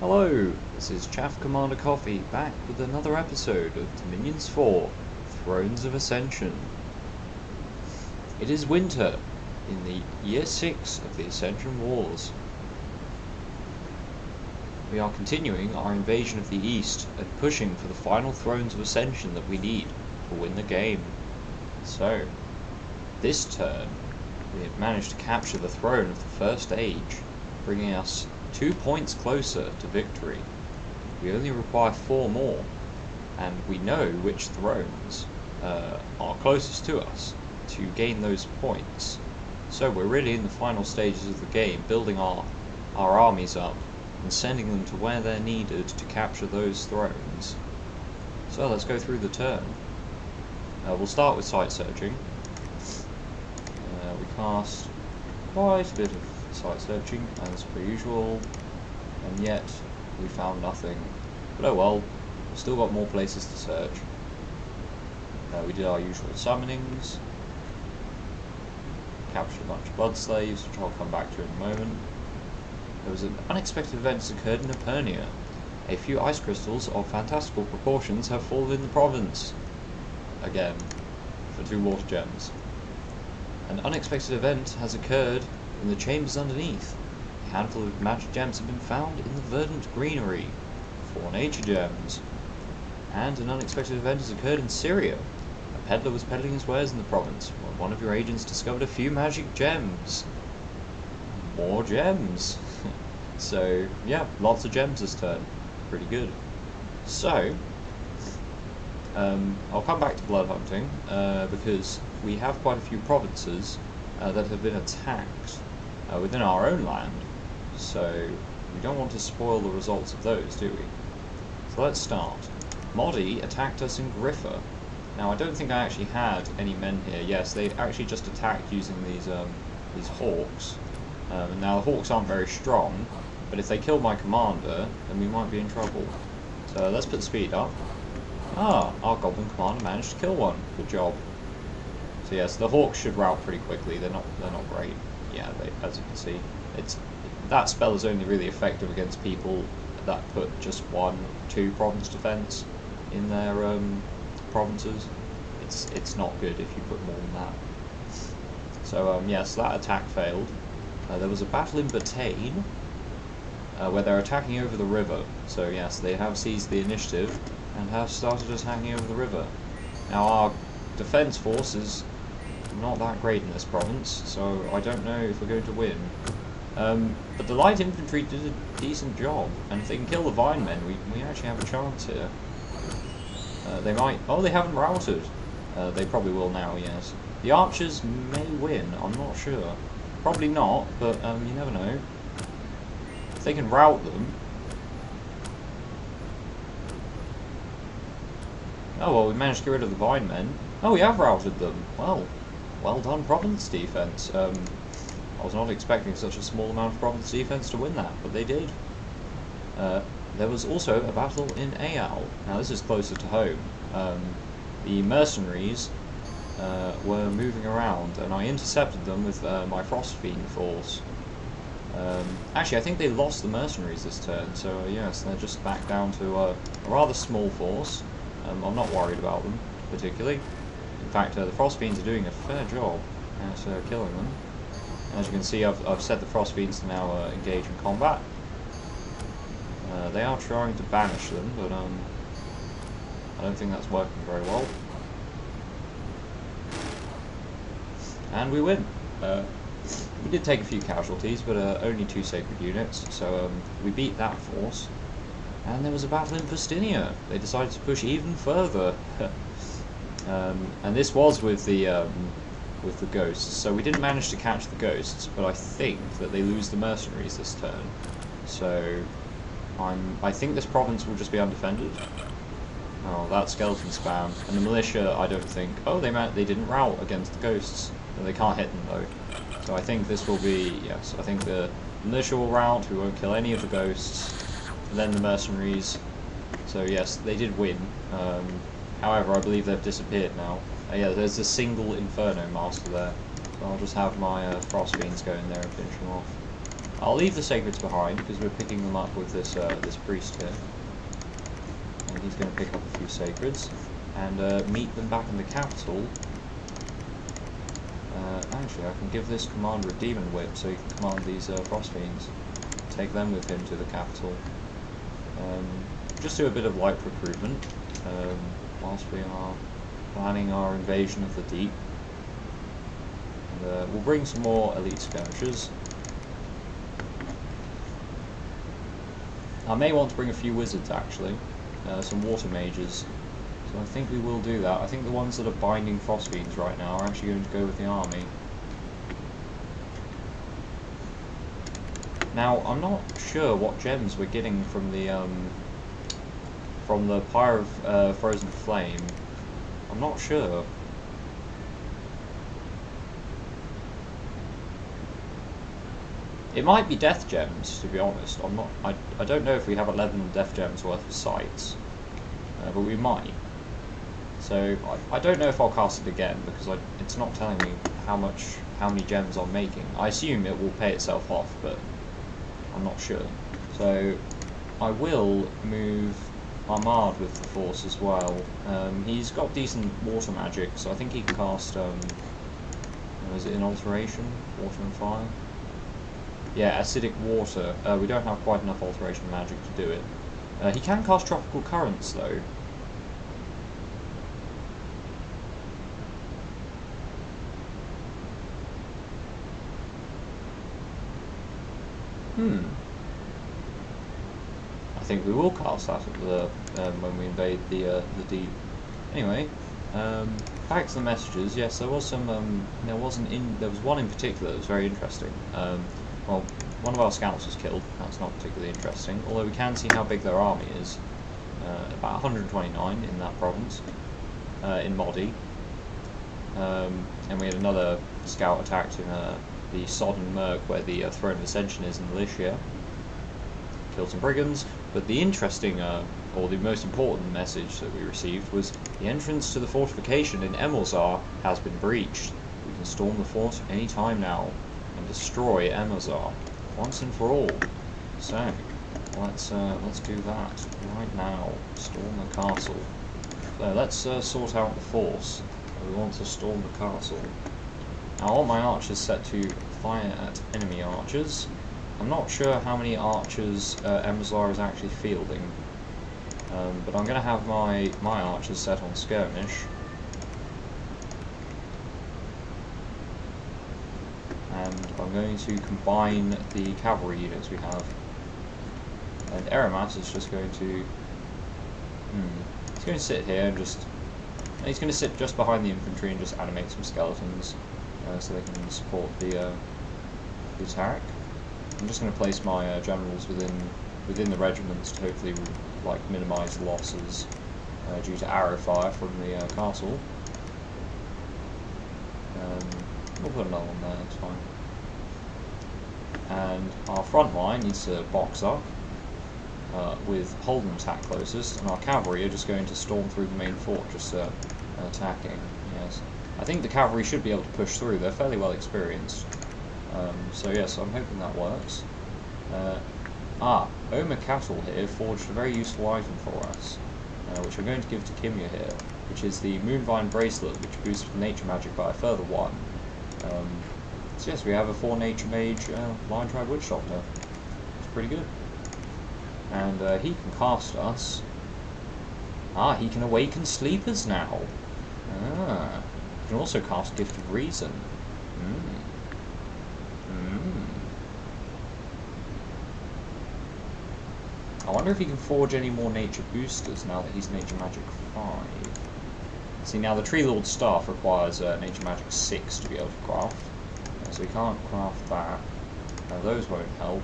Hello, this is Chaff Commander Coffee back with another episode of Dominions4 Thrones of Ascension. It is winter in the year 6 of the Ascension Wars. We are continuing our invasion of the East and pushing for the final Thrones of Ascension that we need to win the game. So, this turn we have managed to capture the throne of the First Age, bringing us 2 points closer to victory. We only require 4 more, and we know which thrones are closest to us to gain those points. So we're really in the final stages of the game, building our armies up and sending them to where they're needed to capture those thrones. So let's go through the turn. We'll start with site searching. We cast quite a bit of site searching as per usual, and yet we found nothing. But oh well, we've still got more places to search. We did our usual summonings, captured a bunch of blood slaves, which I'll come back to in a moment. There was an unexpected event that occurred in Epernia. A few ice crystals of fantastical proportions have fallen in the province. Again, for 2 water gems. An unexpected event has occurred in the chambers underneath. A handful of magic gems have been found in the verdant greenery, 4 nature gems. And an unexpected event has occurred in Syria. A peddler was peddling his wares in the province, when one of your agents discovered a few magic gems. More gems. So, yeah, lots of gems this turn. Pretty good. So, I'll come back to blood hunting, because we have quite a few provinces that have been attacked within our own land, so we don't want to spoil the results of those, do we? So let's start. Modi attacked us in Griffa. Now I don't think I actually had any men here. Yes, they actually just attacked using these hawks. Now the hawks aren't very strong, but if they kill my commander, then we might be in trouble. So let's put speed up. Ah, our goblin commander managed to kill one. Good job. So yes, the hawks should rout pretty quickly. They're not great. Yeah, as you can see, that spell is only really effective against people that put just 1, 2 province defense in their provinces. It's not good if you put more than that. So yes, that attack failed. There was a battle in Batagne where they're attacking over the river. So yes, they have seized the initiative and have started attacking over the river. Now our defense force is not that great in this province, so I don't know if we're going to win. But the light infantry did a decent job, and if they can kill the vine men, we actually have a chance here. They might... Oh, they haven't routed. They probably will now, yes. The archers may win, I'm not sure. Probably not, but you never know. If they can rout them... Oh, well, we managed to get rid of the vine men. Oh, we have routed them. Well done, province defense. I was not expecting such a small amount of province defense to win that, but they did. There was also a battle in Aal. Now, this is closer to home. The mercenaries were moving around, and I intercepted them with my Frostfiend force. Actually, I think they lost the mercenaries this turn, so yes, they're just back down to a rather small force. I'm not worried about them, particularly. In fact, the Frostfiends are doing a fair job at killing them. As you can see, I've set the Frostfiends to now engage in combat. They are trying to banish them, but I don't think that's working very well. And we win. We did take a few casualties, but only 2 sacred units, so we beat that force. And there was a battle in Pustinia. They decided to push even further. And this was with the ghosts, so we didn't manage to catch the ghosts, but I think that they lose the mercenaries this turn. So I think this province will just be undefended. Oh, that skeleton spam. And the militia, I don't think... Oh, they didn't rout against the ghosts. They can't hit them though. So I think this will be... Yes, I think the militia will rout, we won't kill any of the ghosts. And then the mercenaries. So yes, they did win. However, I believe they've disappeared now. Yeah, there's a single Inferno Master there. So I'll just have my Frostfiends go in there and finish them off. I'll leave the sacreds behind because we're picking them up with this this priest here, and he's going to pick up a few sacreds and meet them back in the capital. Actually, I can give this commander a demon whip so he can command these frost fiends. Take them with him to the capital. Just do a bit of light recruitment whilst we are planning our invasion of the deep. And we'll bring some more elite skirmishers. I may want to bring a few wizards actually, some water mages. So I think we will do that. I think the ones that are binding frost fiends right now are actually going to go with the army. Now I'm not sure what gems we're getting from the Pyre of Frozen Flame. I'm not sure. It might be death gems, to be honest. I don't know if we have 11 death gems worth of sites, but we might. So I don't know if I'll cast it again because it's not telling me how many gems I'm making. I assume it will pay itself off, but I'm not sure. So I will move Armard with the force as well. He's got decent water magic, so I think he can cast. Is it an alteration? Water and fire. Yeah, acidic water. We don't have quite enough alteration magic to do it. He can cast tropical currents though. I think we will cast that at the when we invade the deep. Anyway, back to the messages. Yes, there was some. There was one in particular that was very interesting. Well, one of our scouts was killed. That's not particularly interesting. Although we can see how big their army is. About 129 in that province, in Modi. And we had another scout attacked in the Sodden Merc, where the Throne of Ascension is in Lycia. Killed some brigands, but the interesting, or the most important message that we received was the entrance to the fortification in Emilzar has been breached. We can storm the fort any time now and destroy Emilzar once and for all. So let's do that right now. Storm the castle. So let's sort out the force. We want to storm the castle. Now I want my archers set to fire at enemy archers. I'm not sure how many archers Emilzar is actually fielding, but I'm going to have my archers set on skirmish. And I'm going to combine the cavalry units we have. And Eramas is just going to... he's going to sit here and just... He's going to sit just behind the infantry and just animate some skeletons so they can support the attack. I'm just going to place my generals within the regiments to hopefully minimise losses due to arrow fire from the castle. We'll put another one there, that's fine. And our front line needs to box up with Holden attack closest, and our cavalry are just going to storm through the main fortress attacking. Yes, I think the cavalry should be able to push through. They're fairly well experienced. So yes, I'm hoping that works. Omer Cattle here forged a very useful item for us, which I'm going to give to Kimya here, which is the Moonvine Bracelet, which boosts nature magic by a further 1. So yes, we have a 4 nature mage Lion Tribe Witch Doctor. It's pretty good. And he can cast us. He can awaken sleepers now. He can also cast Gift of Reason. I wonder if he can forge any more nature boosters now that he's nature magic 5. See, now the Tree Lord's Staff requires nature magic 6 to be able to craft, so we can't craft that. Those won't help.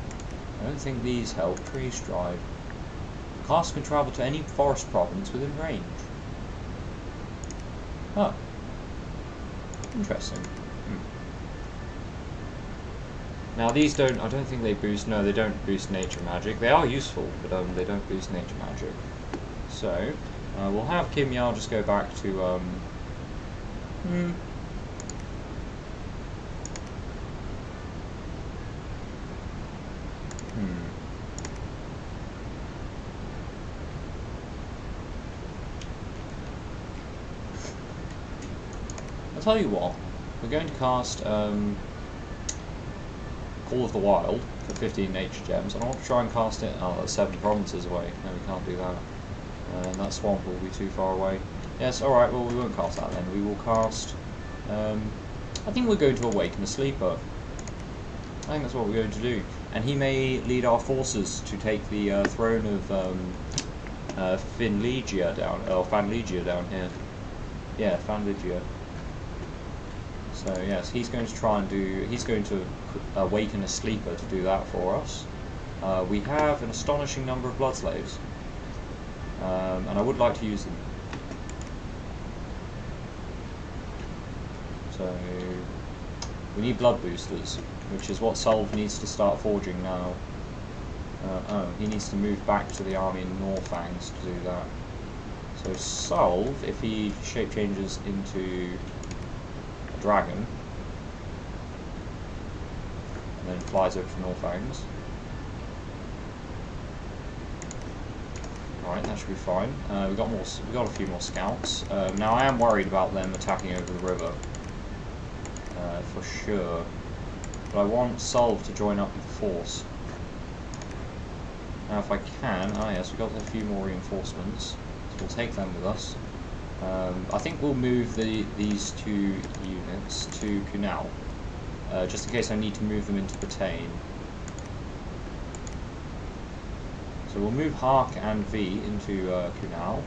I don't think these help. Tree Stride. The cast can travel to any forest province within range. Oh. Interesting. Now these don't, I don't think they boost, no they don't boost nature magic. They are useful, but they don't boost nature magic. So, we'll have Kimya just go back to, tell you what, we're going to cast Call of the Wild for 15 nature gems, and I want to try and cast it. Oh, that's 7 provinces away. No, we can't do that. And that swamp will be too far away. Yes, alright, well, we won't cast that then. We will cast. I think we're going to awaken a sleeper. I think that's what we're going to do. And he may lead our forces to take the throne of Finlegia down, or Fanlegia down here. Yeah, Fanlegia. So yes, he's going to try and do. He's going to awaken a sleeper to do that for us. We have an astonishing number of blood slaves, and I would like to use them. So we need blood boosters, which is what Solve needs to start forging now. Oh, he needs to move back to the army in Norfangs to do that. So Solve, if he shape changes into a dragon, and then flies over to Norfangs. Alright, that should be fine. We got a few more scouts. Now I am worried about them attacking over the river, for sure. But I want Solve to join up with the force. Now if I can, yes, we've got a few more reinforcements, so we'll take them with us. I think we'll move these 2 units to Cunal, just in case I need to move them into Bretagne. So we'll move Hark and V into Cunal.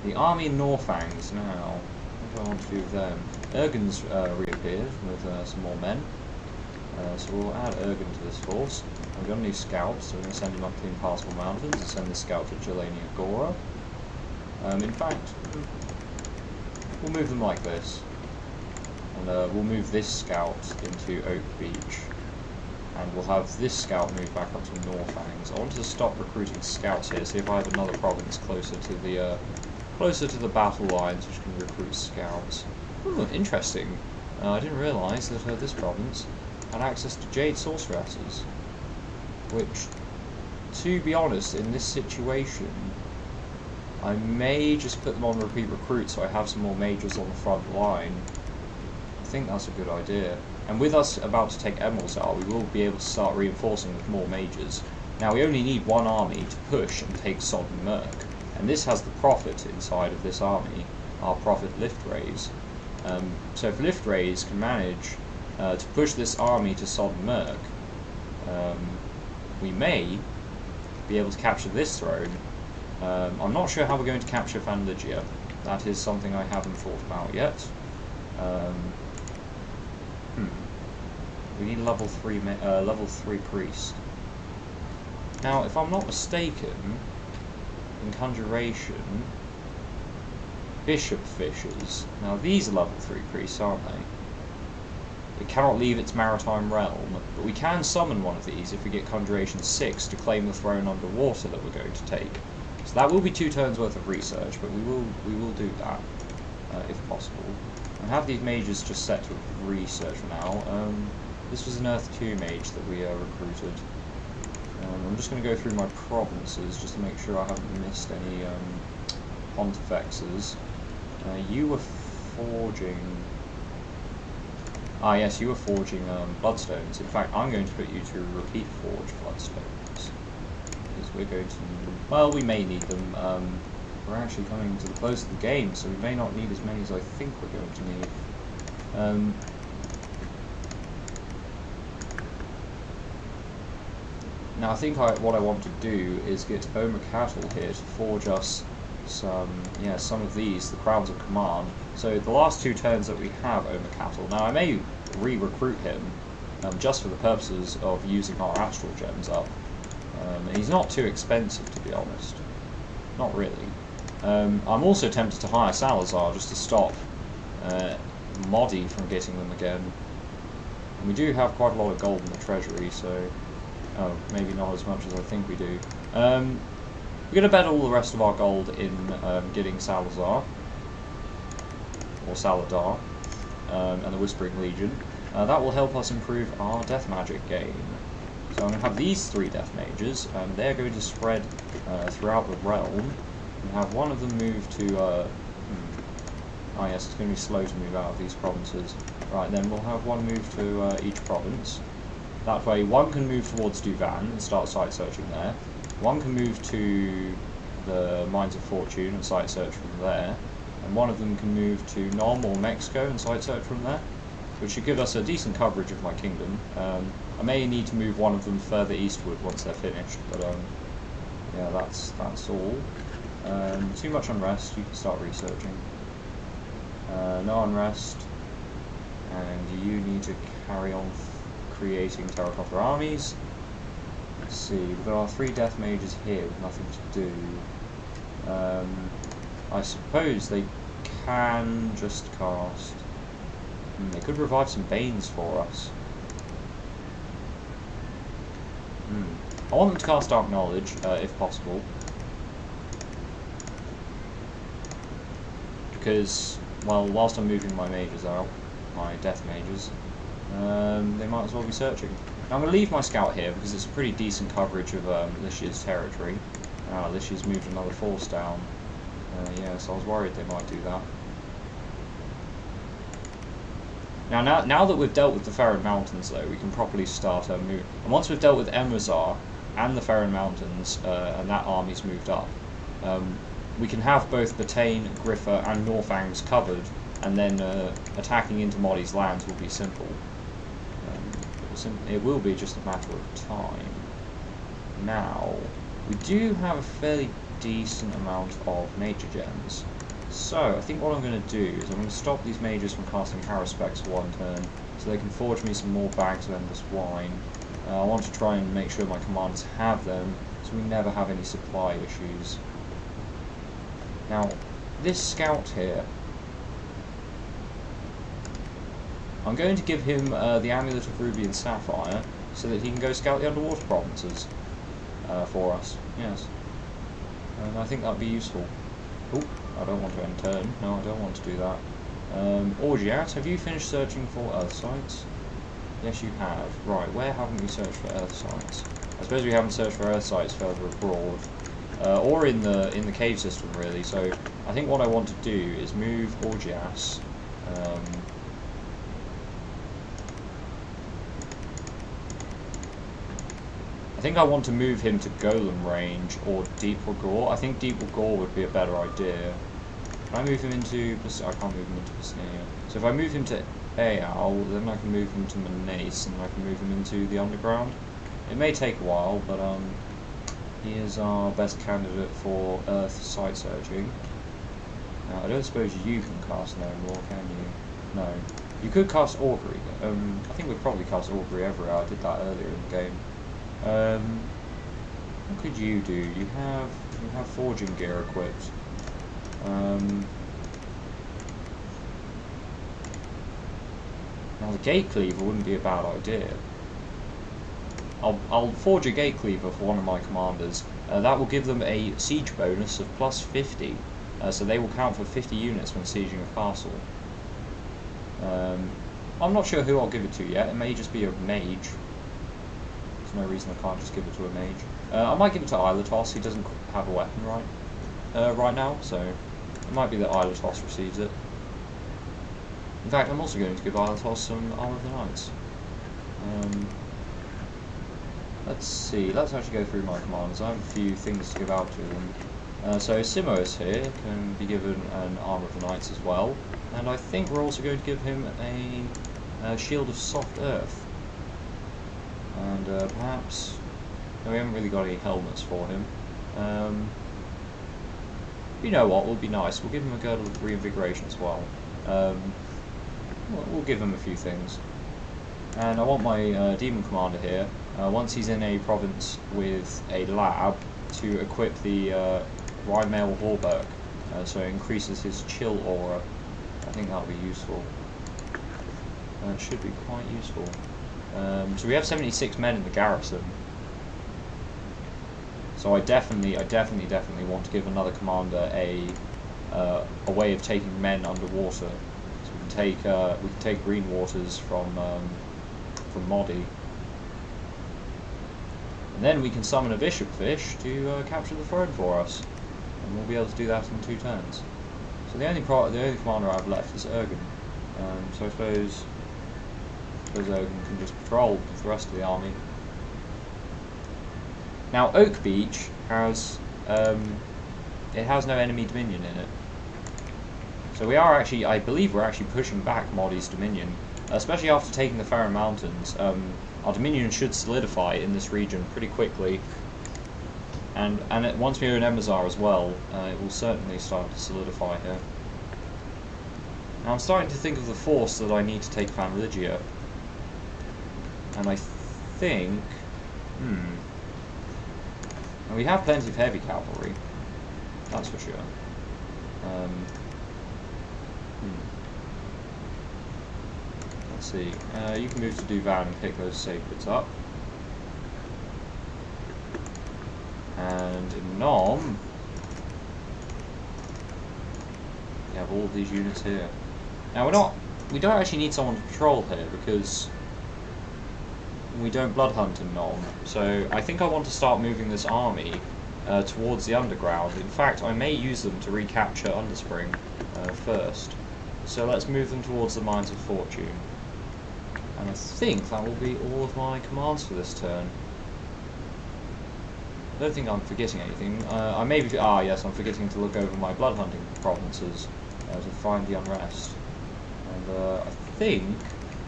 The army in Norfangs now, what do I want to do with them? Ergen's reappeared with some more men. So we'll add Ergen to this force. We've got a new scout, so we're going to send him up to the Impassable Mountains and send this scout to Jelania Gora. In fact, we'll move them like this. And we'll move this scout into Oak Beach. And we'll have this scout move back up to Norfangs. I wanted to stop recruiting scouts here, see if I have another province closer to the battle lines which can recruit scouts. Ooh, interesting. I didn't realise that this province had access to Jade Sorceresses, which, to be honest, in this situation, I may just put them on repeat recruit so I have some more mages on the front line. I think that's a good idea. And with us about to take Emeraldsdale, we will be able to start reinforcing with more mages. Now we only need 1 army to push and take Sodden Merc, and this has the Prophet inside of this army, our Prophet Lift-Raise. So if Lift-Raise can manage to push this army to Sodden Merc, we may be able to capture this throne. I'm not sure how we're going to capture Fanlegia. That is something I haven't thought about yet. We need level 3 priest. Now, if I'm not mistaken, in Conjuration, Bishop Fishers. Now these are level 3 priests, aren't they? It cannot leave its maritime realm, but we can summon one of these if we get Conjuration 6 to claim the throne underwater that we're going to take. So that will be 2 turns worth of research, but we will do that if possible. I have these mages just set to research for now. This was an Earth 2 mage that we recruited. I'm just going to go through my provinces just to make sure I haven't missed any Pontifexes. You were forging... Ah yes, you were forging Bloodstones. In fact, I'm going to put you to repeat forge Bloodstones. Because we're going to... Well, we may need them. We're actually coming to the close of the game, so we may not need as many as I think we're going to need. Now I think what I want to do is get Omer Cattle here to forge us some of these, the Crowns of Command. So the last 2 turns that we have Omer Cattle. Now I may re-recruit him just for the purposes of using our Astral Gems up. And he's not too expensive, to be honest. Not really. I'm also tempted to hire Salazar just to stop Modi from getting them again. And we do have quite a lot of gold in the treasury, so... Oh, maybe not as much as I think we do. We're going to bet all the rest of our gold in getting Salazar, or Saladar, and the Whispering Legion. That will help us improve our death magic gain. So I'm going to have these 3 death mages, and they're going to spread throughout the realm, and have one of them move to... Oh yes, it's going to be slow to move out of these provinces. Right, then we'll have one move to each province. That way, one can move towards Duvan and start site searching there. One can move to the Mines of Fortune and site search from there. And one of them can move to Nom or Mexico and site search from there, which should give us a decent coverage of my kingdom. I may need to move one of them further eastward once they're finished, but yeah, that's all. Too much unrest, you can start researching. No unrest, and you need to carry on creating terracotta armies. Let's see, we've got our 3 death mages here with nothing to do. I suppose they can just cast... they could revive some Banes for us. I want them to cast Dark Knowledge, if possible. Because, well, whilst I'm moving my mages out, my death mages, they might as well be searching. Now I'm going to leave my scout here because it's a pretty decent coverage of Lishia's territory. Lishia's moved another force down. Yeah, so I was worried they might do that. Now that we've dealt with the Ferran Mountains, though, we can properly start a move. And once we've dealt with Emrazar and the Ferran Mountains, and that army's moved up, we can have both Batagne, Griffa, and Northangs covered, and then attacking into Modi's lands will be simple. It will be just a matter of time. Now, we do have a fairly decent amount of nature gems. So, I think what I'm going to do is I'm going to stop these mages from casting Haruspecs for one turn, so they can forge me some more bags of endless wine. I want to try and make sure my commanders have them, so we never have any supply issues. Now, this scout here, I'm going to give him the Amulet of Ruby and Sapphire, so that he can go scout the underwater provinces for us, yes. And I think that would be useful. Oh, I don't want to end turn. No, I don't want to do that. Orgiat, have you finished searching for Earth sites? Yes, you have. Right, where haven't we searched for Earth sites? I suppose we haven't searched for Earth sites further abroad, or in the cave system, really. So I think what I want to do is move Orgias. I think I want to move him to Golem range or Deep Gore. I think Deep Gore would be a better idea. Can I move him into... I can't move him into Pisnea. So if I move him to Aal, then I can move him to Menace, and I can move him into the Underground. It may take a while, but he is our best candidate for Earth site searching. Now, I don't suppose you can cast no more, can you? No. You could cast Augury. I think we'd probably cast Augury everywhere. I did that earlier in the game. What could you do? You have forging gear equipped. Now the Gate Cleaver wouldn't be a bad idea. I'll forge a Gate Cleaver for one of my commanders. That will give them a siege bonus of plus 50, so they will count for 50 units when sieging a castle. I'm not sure who I'll give it to yet. It may just be a mage. No reason I can't just give it to a mage. I might give it to Islatos. He doesn't have a weapon right now, so it might be that Islatos receives it. In fact, I'm also going to give Islatos some Armor of the Knights. Let's see. Let's actually go through my commanders. I have a few things to give out to them. So Simos here can be given an Armor of the Knights as well, and I think we're also going to give him a Shield of Soft Earth. And perhaps... No, we haven't really got any helmets for him. You know what, will be nice. We'll give him a Girdle of Reinvigoration as well. We'll give him a few things. And I want my Demon Commander here, once he's in a province with a lab, to equip the Rheinmail Horberg, so it increases his chill aura. I think that'll be useful. It should be quite useful. So we have 76 men in the garrison. So I definitely want to give another commander a way of taking men underwater. So we can take Green Waters from Modi, and then we can summon a Bishop Fish to capture the throne for us, and we'll be able to do that in 2 turns. So the only commander I have left is Ergen. So I suppose Ergen can just patrol with the rest of the army. Now Oak Beach has it has no enemy dominion in it. So we are actually, I believe we're actually pushing back Modi's dominion, especially after taking the Farron Mountains. Our dominion should solidify in this region pretty quickly, and once we own Emazar as well, it will certainly start to solidify here. Now I'm starting to think of the force that I need to take Van Lygia, and I think, and we have plenty of heavy cavalry, that's for sure. Let's see, you can move to Duvan and pick those sacreds up. And in Nom, we have all of these units here. Now we don't actually need someone to patrol here because we don't blood hunt in Nom. So I think I want to start moving this army towards the underground. In fact, I may use them to recapture Underspring first. So let's move them towards the Mines of Fortune. And I think that will be all of my commands for this turn. I don't think I'm forgetting anything. I may be... yes, I'm forgetting to look over my blood hunting provinces to find the unrest. And I think,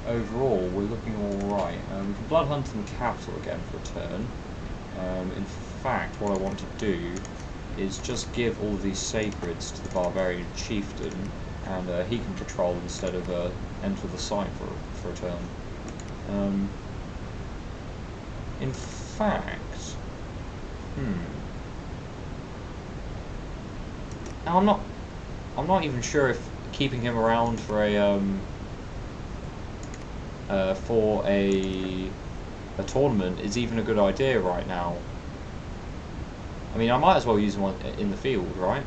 overall, we're looking alright. We can blood hunt in the capital again for a turn. In fact, what I want to do is just give all of these sacreds to the barbarian chieftain, and he can patrol instead of enter the site for a turn. In fact, now I'm not even sure if keeping him around for a tournament is even a good idea right now. I mean, I might as well use him in the field, right?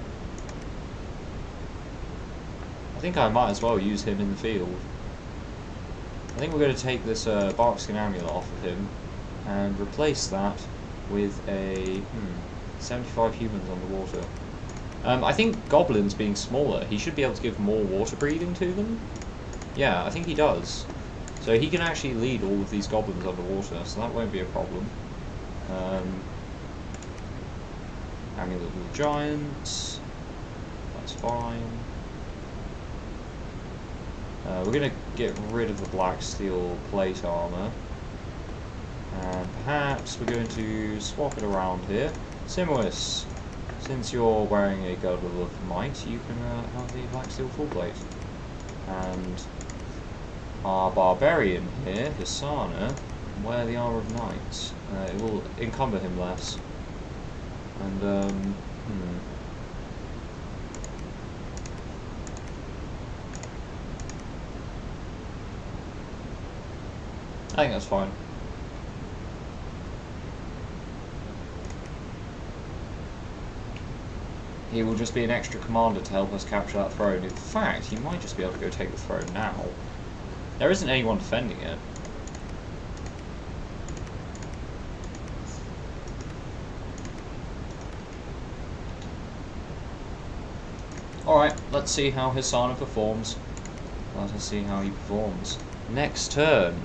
I think I might as well use him in the field. I think we're going to take this Barkskin amulet off of him and replace that with a 75 humans underwater. I think goblins being smaller, he should be able to give more water breathing to them. Yeah, I think he does. So he can actually lead all of these goblins underwater, so that won't be a problem. Amulet of the Giants, that's fine. We're going to get rid of the black steel plate armor, and perhaps we're going to swap it around here. Simwis, since you're wearing a girdle of might, you can have the black steel full plate. And our barbarian here, Hisana, wear the armor of knights. It will encumber him less. And I think that's fine. He will just be an extra commander to help us capture that throne. In fact, he might just be able to go take the throne now. There isn't anyone defending it. Alright, let's see how Hisana performs. Let us see how he performs. Next turn.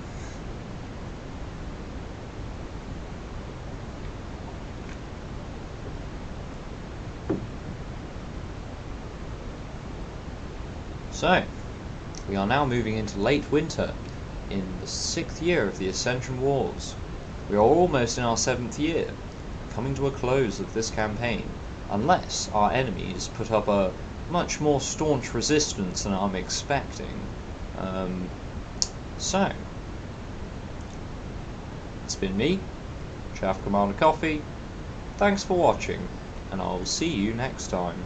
So, we are now moving into late winter, in the 6th year of the Ascension Wars. We are almost in our 7th year, coming to a close of this campaign, unless our enemies put up a much more staunch resistance than I'm expecting. So, it's been me, Chaff Commander Coffee. Thanks for watching, and I'll see you next time.